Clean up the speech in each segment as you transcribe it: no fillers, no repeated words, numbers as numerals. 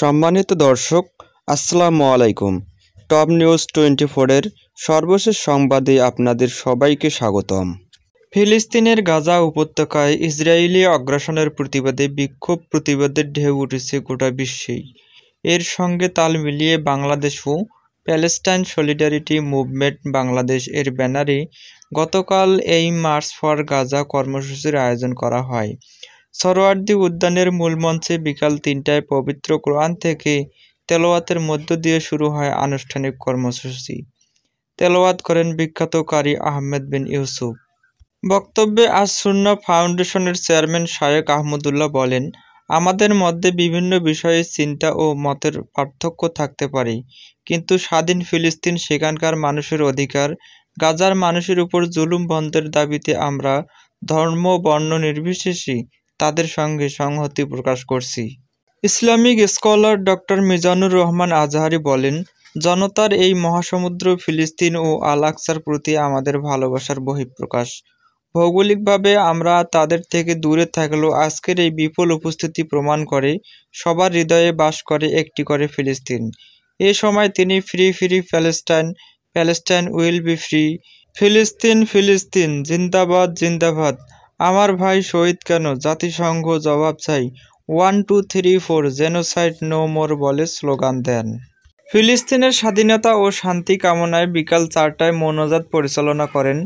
সম্মানিত দর্শক, আসসালামু আলাইকুম। টপ নিউজ 24-এর সর্বশেষ সংবাদে আপনাদের সবাইকে স্বাগতম। ফিলিস্তিনের গাজা উপত্যকায় ইসরায়েলি আগ্রাসনের প্রতিবাদে বিক্ষোভ প্রতিবাদের ঢেউ উঠেছে গোটা বিশ্বেই। এর সঙ্গে তাল মিলিয়ে বাংলাদেশও প্যালেস্টাইন সলিডারিটি মুভমেন্ট বাংলাদেশ এর ব্যানারে গতকাল এই মার্চ ফর গাজা কর্মসূচির আয়োজন করা হয়। সরোয়ার্দী উদ্যানের মূল মঞ্চে বিকাল ৩টায় পবিত্র কোরআন থেকে তেলাওয়াতের মধ্য দিয়ে শুরু হয় আনুষ্ঠানিক কর্মসূচি। তেলাওয়াত করেন বিখ্যাত কারি আহমেদ বিন ইউসুফ। বক্তব্যে আজ সুন্নাহ ফাউন্ডেশনের চেয়ারম্যান শায়েখ আহমদুল্লাহ বলেন, আমাদের মধ্যে বিভিন্ন বিষয়ে চিন্তা ও মতের পার্থক্য থাকতে পারে, কিন্তু স্বাধীন ফিলিস্তিন, সেখানকার মানুষের অধিকার, গাজার মানুষের উপর জুলুম বন্ধের দাবিতে আমরা ধর্ম বর্ণ নির্বিশেষে তাদের সঙ্গে সংহতি প্রকাশ করছি। Islamic scholar doctor Mizanur Rahman Azhari বলেন, জনতার এই মহাসমুদ্র ফিলিস্তিন ও আল আকসার প্রতি আমাদের ভালোবাসার বহিঃপ্রকাশ। ভৌগোলিকভাবে আমরা তাদের থেকে দূরে থাকলেও আজকের এই বিপুল উপস্থিতি প্রমাণ করে সবার হৃদয়ে বাস করে একটি করে ফিলিস্তিন। এ সময় তিনি free free Palestine, Palestine will be free, ফিলিস্তিন ফিলিস্তিন জিন্দাবাদ জিন্দাবাদ, আমার ভাই শহীদ কেন, জাতিসংঘ জবাব চাই, 1 2 3 4 জেনোসাইড নো মোর বলে স্লোগান দেন। ফিলিস্তিনের স্বাধীনতা ও শান্তি কামনায় বিকাল 4টায় মোনাজাত পরিচালনা করেন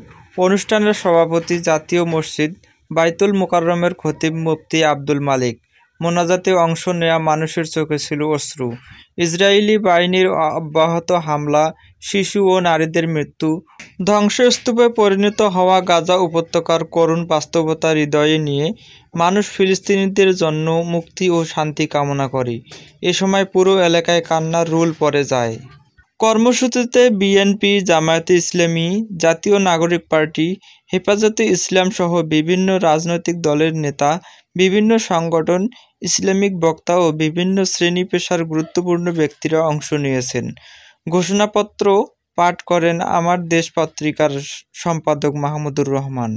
অনুষ্ঠানের সভাপতি, জাতীয় মসজিদ বাইতুল মোকাররমের খতিব মুফতি আব্দুল মালিক। মোনাজাতে অংশ নেওয়া মানুষের চোখে ছিল অশ্রু। ইসরায়েলি বাহিনীর অব্যাহত হামলা, শিশু ও নারীদের মৃত্যু, ধ্বংসস্তূপে পরিণত হওয়া গাজা উপত্যকার করুণ বাস্তবতা হৃদয়ে নিয়ে মানুষ ফিলিস্তিনিদের জন্য মুক্তি ও শান্তি কামনা করে। এ সময় পুরো এলাকায় কান্নার রোল পড়ে যায়। কর্মসূচিতে বিএনপি, জামায়াতে ইসলামী, জাতীয় নাগরিক পার্টি, হেফাজতে ইসলাম সহ বিভিন্ন রাজনৈতিক দলের নেতা, বিভিন্ন সংগঠন, ইসলামিক বক্তা ও বিভিন্ন শ্রেণী পেশার গুরুত্বপূর্ণ ব্যক্তিরা অংশ নিয়েছেন। ঘোষণাপত্র পাঠ করেন আমার দেশ পত্রিকার সম্পাদক মাহমুদুর রহমান।